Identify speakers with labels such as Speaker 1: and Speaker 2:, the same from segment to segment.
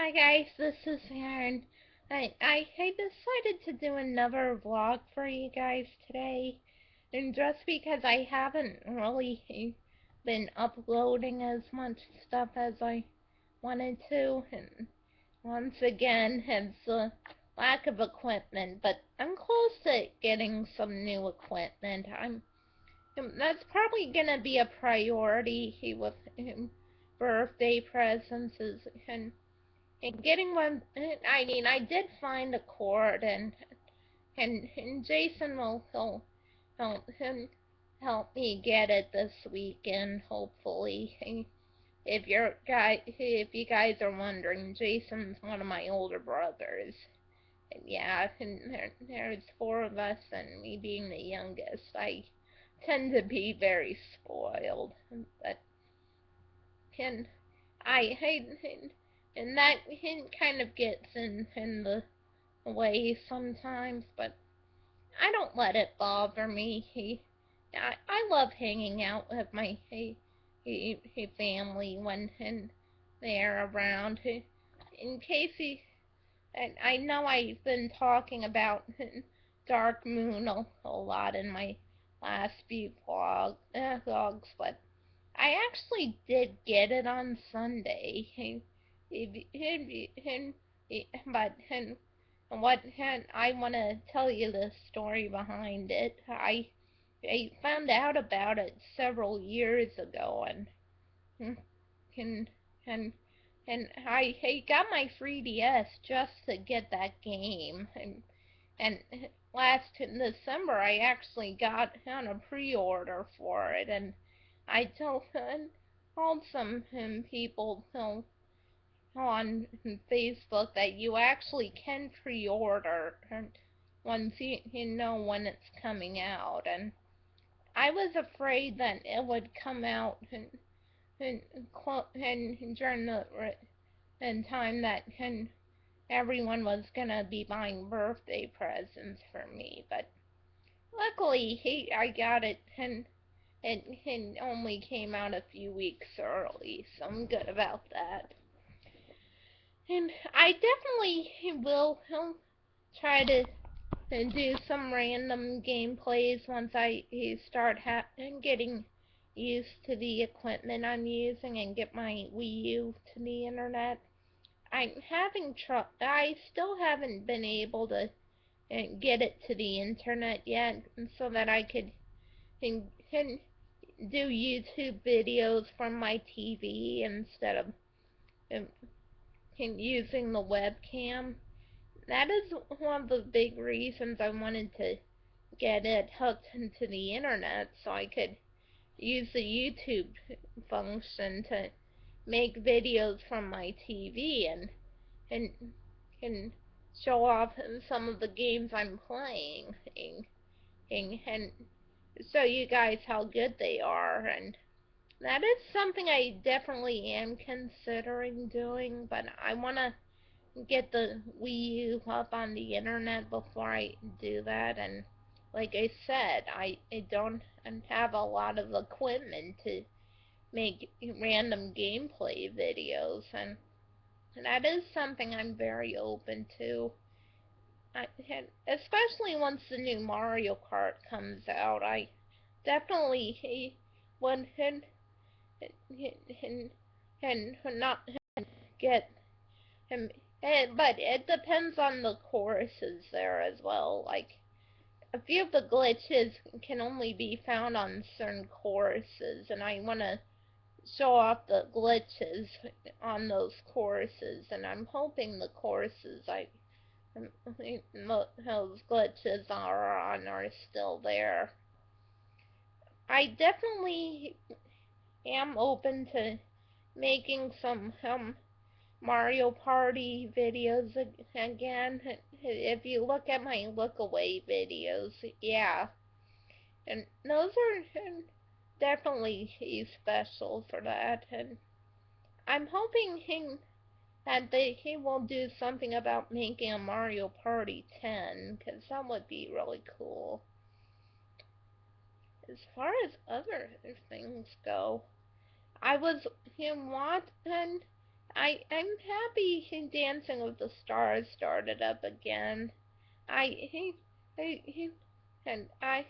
Speaker 1: Hi guys, this is Aaron. I decided to do another vlog for you guys today, and just because I haven't really been uploading as much stuff as I wanted to, and once again it's a lack of equipment, but I'm close to getting some new equipment. That's probably gonna be a priority with birthday presents and getting one. I did find a cord, and Jason will he'll help me get it this weekend, hopefully. If you guys are wondering, Jason's one of my older brothers. And yeah, and there's four of us, and me being the youngest, I tend to be very spoiled. But and I and that kind of gets in the way sometimes, but I don't let it bother me. I love hanging out with my family when they're around. In case and I know I've been talking about Dark Moon a lot in my last few vlogs, but I actually did get it on Sunday. But what I want to tell you the story behind it. I found out about it several years ago, and and I got my 3DS just to get that game, and last December I actually got on a pre-order for it, and I told some people on Facebook that you actually can pre-order once you know when it's coming out, and I was afraid that it would come out and, and during the time that everyone was gonna be buying birthday presents for me, but luckily I got it, and it only came out a few weeks early, so I'm good about that. And I definitely will try to do some random gameplays once I start getting used to the equipment I'm using and get my Wii U to the internet. I still haven't been able to get it to the internet yet, so that I could do YouTube videos from my TV instead of um, using the webcam. That is one of the big reasons I wanted to get it hooked into the internet, so I could use the YouTube function to make videos from my TV and and show off some of the games I'm playing, and show you guys how good they are. And that is something I definitely am considering doing, but I want to get the Wii U up on the internet before I do that. And like I said, I don't have a lot of equipment to make random gameplay videos, and that is something I'm very open to. Especially once the new Mario Kart comes out, I definitely would and, not get him. But it depends on the courses there as well. Like, a few of the glitches can only be found on certain courses, and I want to show off the glitches on those courses, and I'm hoping the courses those glitches are on are still there. I definitely am open to making some Mario Party videos again. If you look at my look away videos, yeah, and those are definitely special for that. And I'm hoping that he will do something about making a Mario Party 10, because that would be really cool. As far as other things go, I was watching. I'm happy Dancing with the Stars started up again. I he and I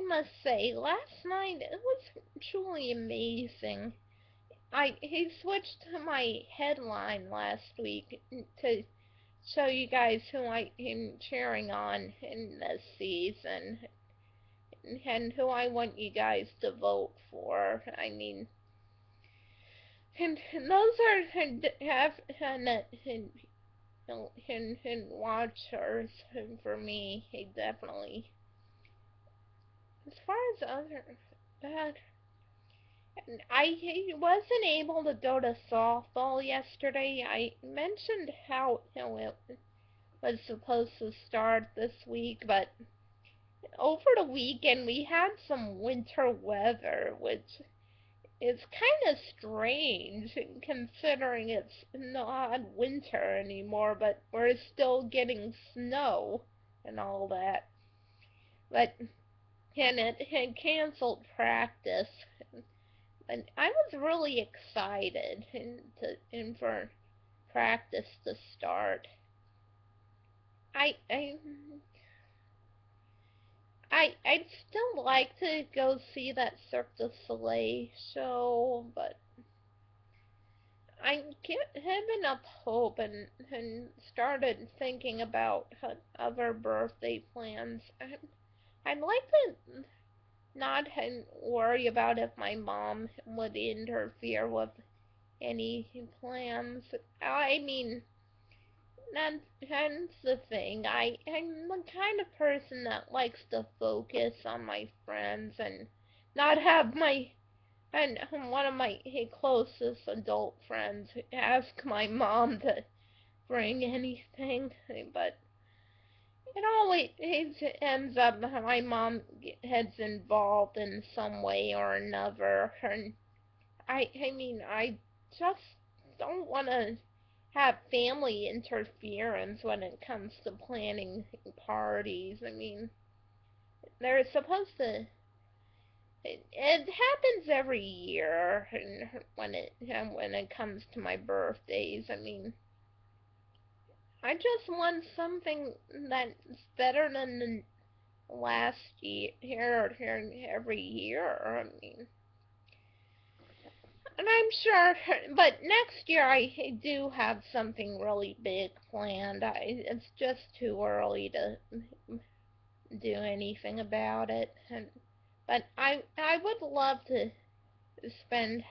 Speaker 1: must say, last night it was truly amazing. He switched to my headline last week to show you guys who I am cheering on in this season and who I want you guys to vote for. I mean, and those are have and watchers for me. Definitely. As far as other that I wasn't able to go to softball yesterday. I mentioned how it was supposed to start this week, but over the weekend we had some winter weather, which is kind of strange considering it's not winter anymore, but we're still getting snow and all that. But and it had canceled practice, and I was really excited for practice to start. I I I'd still like to go see that Cirque du Soleil show, but I given up hope and started thinking about other birthday plans. I'd like to not worry about if my mom would interfere with any plans. I mean, that's the thing. I'm the kind of person that likes to focus on my friends and not have my and one of my closest adult friends ask my mom to bring anything, but it always ends up my mom gets involved in some way or another, and I mean I just don't want to have family interference when it comes to planning parties. I mean, they're supposed to. It happens every year, and when it comes to my birthdays. I mean, I just want something that's better than the last year every year. I mean, and I'm sure, but next year I do have something really big planned. It's just too early to do anything about it. But I would love to spend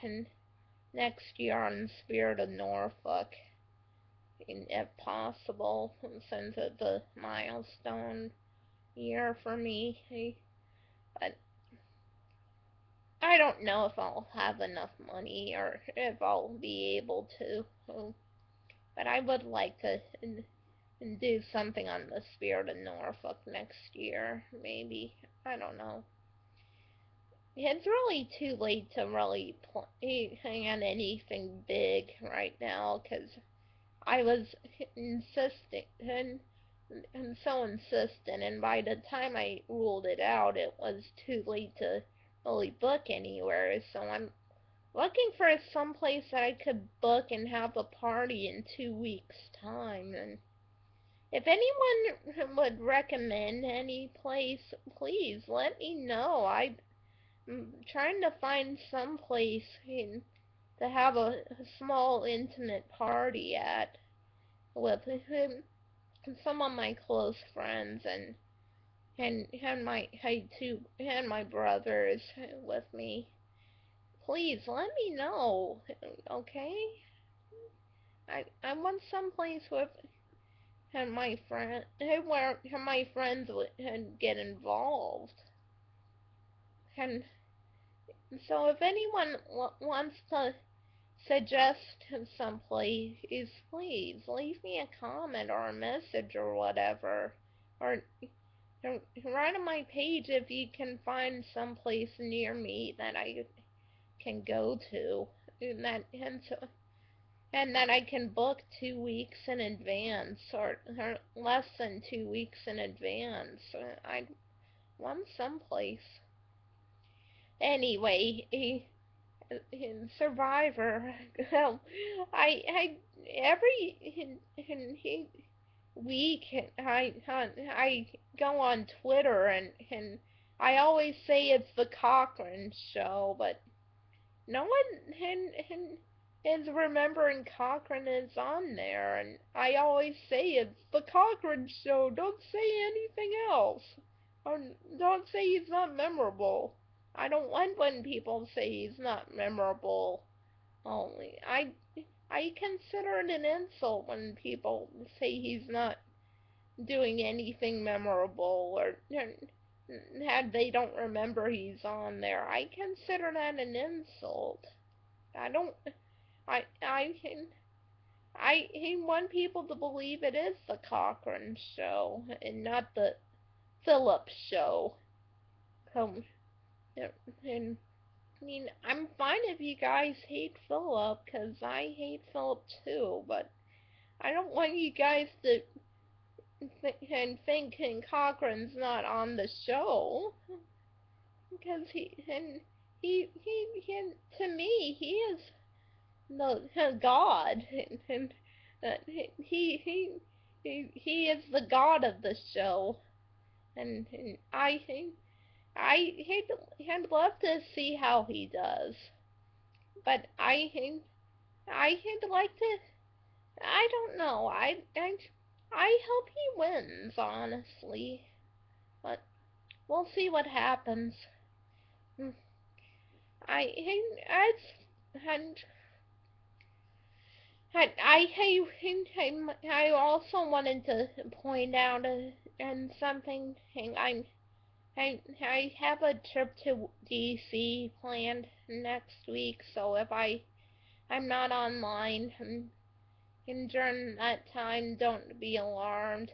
Speaker 1: next year on Spirit of Norfolk, if possible, since it's a milestone year for me. But I don't know if I'll have enough money or if I'll be able to. But I would like to do something on the Spirit of Norfolk next year, maybe. I don't know. It's really too late to really plan anything big right now because I was insisting and so insistent, and by the time I ruled it out, it was too late to really book anywhere. So I'm looking for some place that I could book and have a party in 2 weeks' time. And if anyone would recommend any place, please let me know. I'm trying to find some place to have a small intimate party at with some of my close friends and my brothers with me. Please let me know, okay? I want some place with and my friend where my friends would get involved. And so if anyone wants to suggest some place, please leave me a comment or a message or whatever, or write on my page if you can find some place near me that I can go to, and that I can book 2 weeks in advance or less than 2 weeks in advance. I want someplace. Anyway, in Survivor. I every week I go on Twitter and I always say it's the Cochran Show, but no one is remembering Cochran is on there, and I always say it's the Cochran Show. Don't say anything else. Or don't say he's not memorable. I don't like when people say he's not memorable. Only I consider it an insult when people say he's not doing anything memorable or had they don't remember he's on there. I consider that an insult. I don't. I want people to believe it is the Cochran Show and not the Phillips Show. Um, and I mean, I'm fine if you guys hate Philip, 'cause I hate Philip too, but I don't want you guys to think Cochran's not on the show, because he to me he is the God, and he is the God of the show, and I'd love to see how he does, but I'd like to. I don't know. I hope he wins, honestly, but we'll see what happens. I I and I also wanted to point out and something. I have a trip to DC planned next week, so if I'm not online and during that time, don't be alarmed.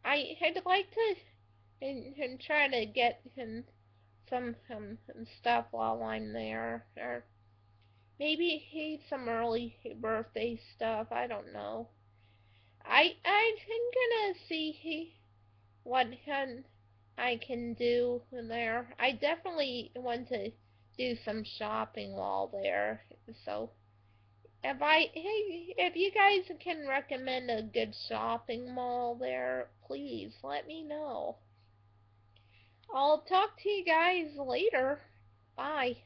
Speaker 1: I'd like to and try to get him some stuff while I'm there, or maybe some early birthday stuff. I don't know. I'm gonna see what I can do there. I definitely want to do some shopping while there. So if you guys can recommend a good shopping mall there, please let me know. I'll talk to you guys later. Bye.